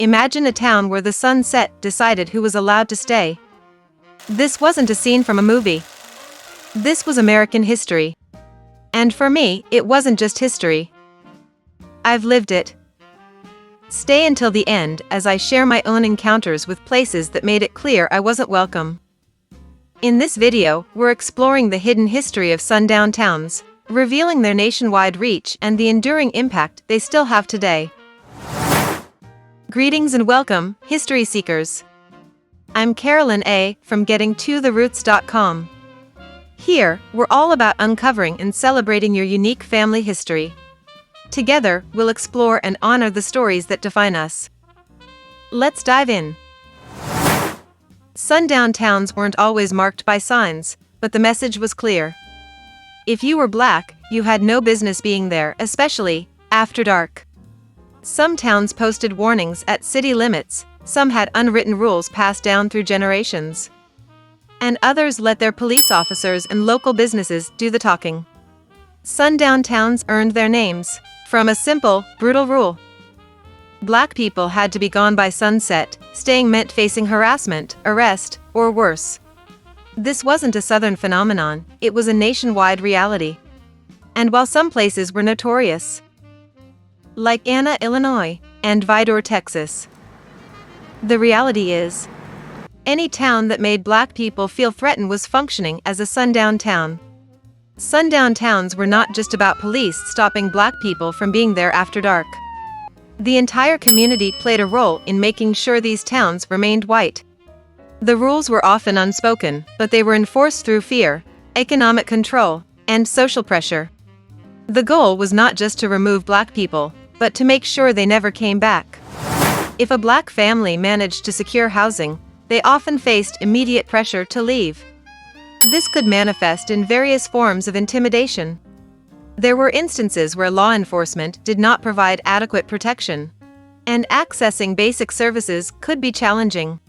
imagine a town where the sunset decided who was allowed to stay. This wasn't a scene from a movie. This was American history. And for me, it wasn't just history. I've lived it. Stay until the end as I share my own encounters with places that made it clear I wasn't welcome. In this video, we're exploring the hidden history of sundown towns, revealing their nationwide reach and the enduring impact they still have today. Greetings and welcome, history seekers. I'm Carolyn A. from GettingToTheRoots.com. Here, we're all about uncovering and celebrating your unique family history. Together, we'll explore and honor the stories that define us. Let's dive in. Sundown towns weren't always marked by signs, but the message was clear. If you were Black, you had no business being there, especially after dark. Some towns posted warnings at city limits, some had unwritten rules passed down through generations. And others let their police officers and local businesses do the talking. Sundown towns earned their names from a simple, brutal rule. Black people had to be gone by sunset, staying meant facing harassment, arrest, or worse. This wasn't a Southern phenomenon, it was a nationwide reality. And while some places were notorious, like Anna, Illinois, and Vidor, Texas, the reality is, any town that made Black people feel threatened was functioning as a sundown town. Sundown towns were not just about police stopping Black people from being there after dark. The entire community played a role in making sure these towns remained white. The rules were often unspoken, but they were enforced through fear, economic control, and social pressure. The goal was not just to remove Black people, but to make sure they never came back. If a Black family managed to secure housing, they often faced immediate pressure to leave. This could manifest in various forms of intimidation. There were instances where law enforcement did not provide adequate protection, and accessing basic services could be challenging.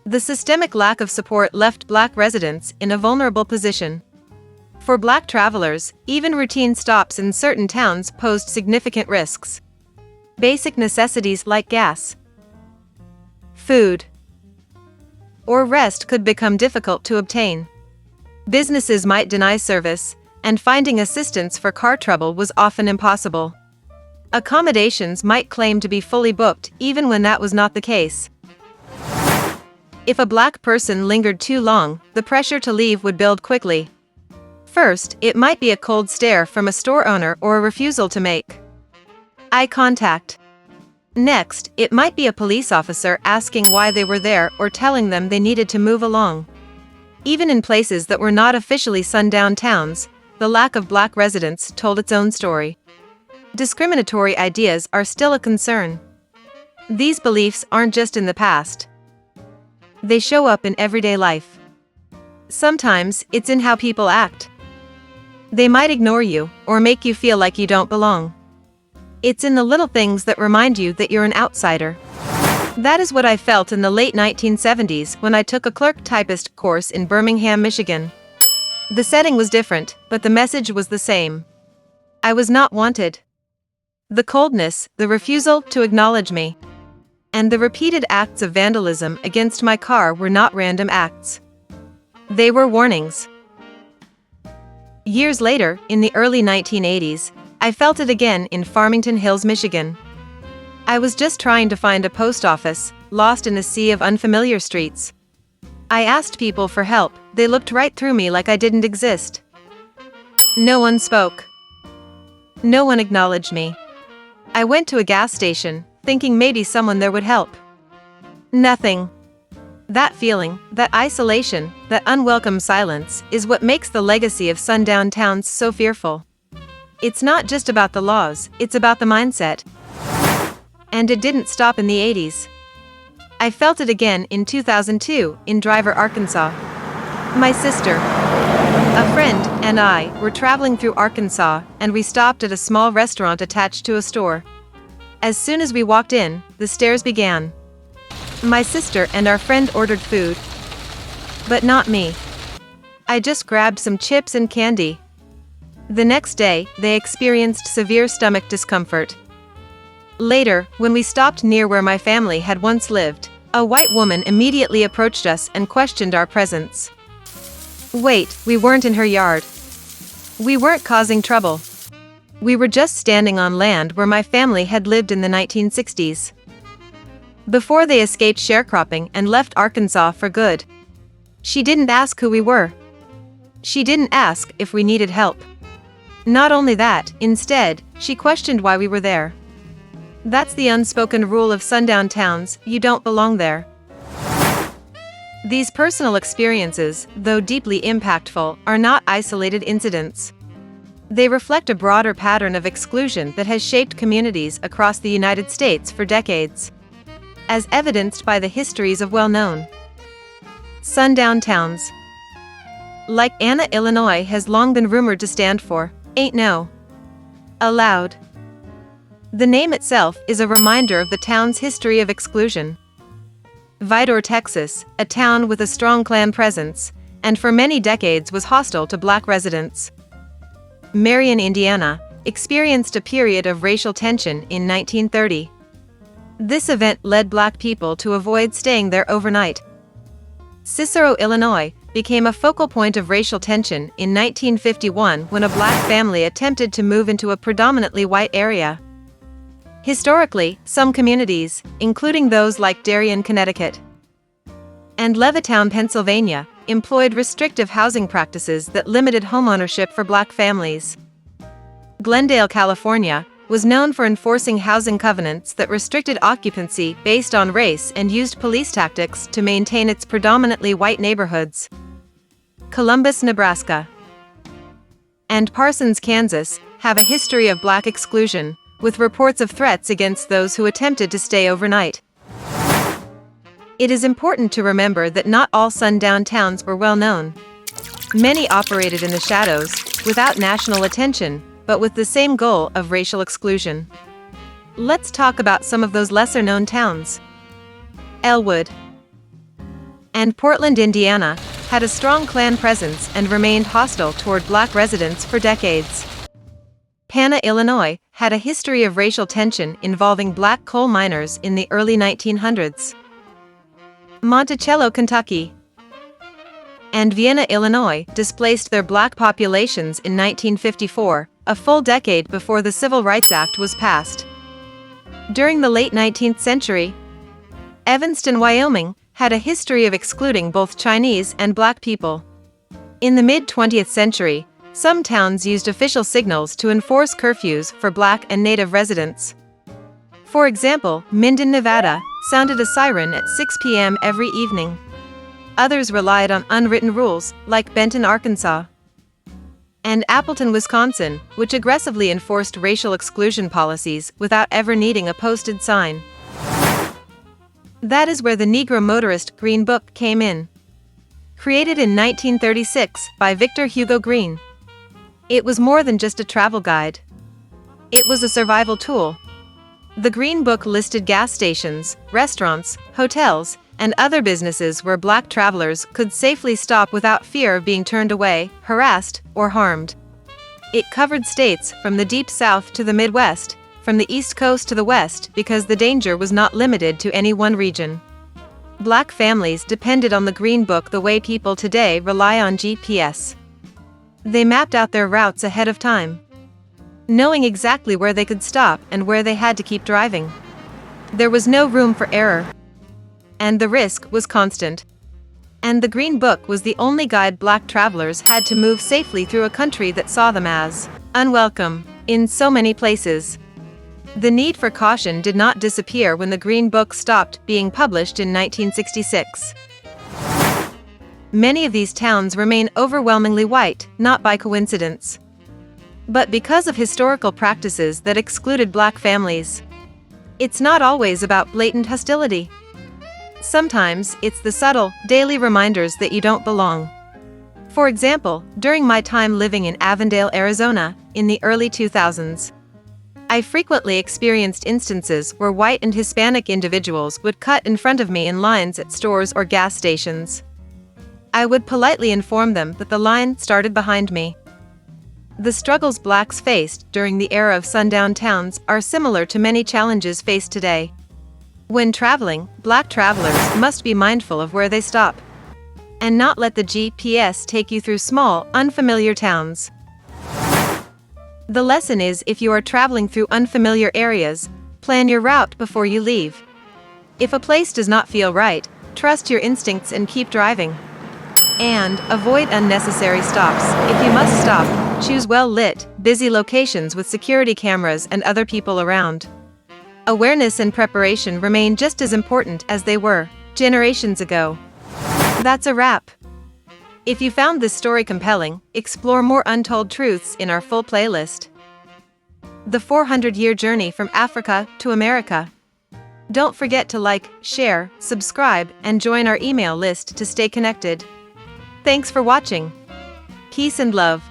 The systemic lack of support left Black residents in a vulnerable position. For Black travelers, even routine stops in certain towns posed significant risks. Basic necessities like gas, food, or rest could become difficult to obtain. Businesses might deny service, and finding assistance for car trouble was often impossible. Accommodations might claim to be fully booked even when that was not the case. If a Black person lingered too long, the pressure to leave would build quickly. First, it might be a cold stare from a store owner or a refusal to make eye contact. Next, it might be a police officer asking why they were there or telling them they needed to move along. Even in places that were not officially sundown towns, the lack of Black residents told its own story. Discriminatory ideas are still a concern. These beliefs aren't just in the past. They show up in everyday life. Sometimes, it's in how people act. They might ignore you, or make you feel like you don't belong. It's in the little things that remind you that you're an outsider. That is what I felt in the late 1970s when I took a clerk typist course in Birmingham, Michigan. The setting was different, but the message was the same. I was not wanted. The coldness, the refusal to acknowledge me, and the repeated acts of vandalism against my car were not random acts. They were warnings. Years later, in the early 1980s, I felt it again in Farmington Hills, Michigan. I was just trying to find a post office, lost in a sea of unfamiliar streets. I asked people for help, they looked right through me like I didn't exist. No one spoke. No one acknowledged me. I went to a gas station, thinking maybe someone there would help. Nothing. That feeling, that isolation, that unwelcome silence, is what makes the legacy of sundown towns so fearful. It's not just about the laws, it's about the mindset. And it didn't stop in the 80s. I felt it again in 2002 in Driver, Arkansas. My sister, a friend, and I were traveling through Arkansas, and we stopped at a small restaurant attached to a store. As soon as we walked in, the stares began. My sister and our friend ordered food. But not me. I just grabbed some chips and candy. The next day, they experienced severe stomach discomfort. Later, when we stopped near where my family had once lived, a white woman immediately approached us and questioned our presence. Wait, we weren't in her yard. We weren't causing trouble. We were just standing on land where my family had lived in the 1960s. Before they escaped sharecropping and left Arkansas for good. She didn't ask who we were. She didn't ask if we needed help. Not only that, instead, she questioned why we were there. That's the unspoken rule of sundown towns: you don't belong there. These personal experiences, though deeply impactful, are not isolated incidents. They reflect a broader pattern of exclusion that has shaped communities across the United States for decades, as evidenced by the histories of well-known sundown towns. Like Anna, Illinois has long been rumored to stand for, "Ain't no allowed." The name itself is a reminder of the town's history of exclusion. Vidor, Texas, a town with a strong Klan presence, and for many decades was hostile to Black residents. Marion, Indiana, experienced a period of racial tension in 1930. This event led Black people to avoid staying there overnight. Cicero, Illinois, became a focal point of racial tension in 1951 when a Black family attempted to move into a predominantly white area. Historically, some communities, including those like Darien, Connecticut, and Levittown, Pennsylvania, employed restrictive housing practices that limited homeownership for Black families. Glendale, California, was known for enforcing housing covenants that restricted occupancy based on race and used police tactics to maintain its predominantly white neighborhoods. Columbus, Nebraska, and Parsons, Kansas, have a history of Black exclusion, with reports of threats against those who attempted to stay overnight. It is important to remember that not all sundown towns were well known. Many operated in the shadows, without national attention, but with the same goal of racial exclusion. Let's talk about some of those lesser-known towns. Elwood and Portland, Indiana, had a strong Klan presence and remained hostile toward Black residents for decades. Pana, Illinois, had a history of racial tension involving Black coal miners in the early 1900s. Monticello, Kentucky, and Vienna, Illinois, displaced their Black populations in 1954, a full decade before the Civil Rights Act was passed. During the late 19th century, Evanston, Wyoming, had a history of excluding both Chinese and Black people. In the mid-20th century, some towns used official signals to enforce curfews for Black and Native residents. For example, Minden, Nevada, sounded a siren at 6 p.m. every evening. Others relied on unwritten rules, like Benton, Arkansas, and Appleton, Wisconsin, which aggressively enforced racial exclusion policies without ever needing a posted sign. That is where the Negro Motorist Green Book came in. Created in 1936 by Victor Hugo Green, it was more than just a travel guide. It was a survival tool. The Green Book listed gas stations, restaurants, hotels, and other businesses where Black travelers could safely stop without fear of being turned away, harassed, or harmed. It covered states from the Deep South to the Midwest, from the East Coast to the West, because the danger was not limited to any one region. Black families depended on the Green Book the way people today rely on GPS. They mapped out their routes ahead of time, knowing exactly where they could stop and where they had to keep driving. There was no room for error, and the risk was constant. And the Green Book was the only guide Black travelers had to move safely through a country that saw them as unwelcome in so many places. The need for caution did not disappear when the Green Book stopped being published in 1966. Many of these towns remain overwhelmingly white, not by coincidence, but because of historical practices that excluded Black families. It's not always about blatant hostility. Sometimes it's the subtle, daily reminders that you don't belong. For example, during my time living in Avondale, Arizona, in the early 2000s, I frequently experienced instances where white and Hispanic individuals would cut in front of me in lines at stores or gas stations. I would politely inform them that the line started behind me. The struggles blacks faced during the era of sundown towns are similar to many challenges faced today. When traveling, black travelers must be mindful of where they stop and not let the GPS take you through small, unfamiliar towns. The lesson is, if you are traveling through unfamiliar areas, plan your route before you leave. If a place does not feel right, trust your instincts and keep driving. And avoid unnecessary stops. If you must stop, choose well-lit, busy locations with security cameras and other people around. Awareness and preparation remain just as important as they were generations ago. That's a wrap. If you found this story compelling, explore more untold truths in our full playlist. The 400-year journey from Africa to America. Don't forget to like, share, subscribe, and join our email list to stay connected. Thanks for watching. Peace and love.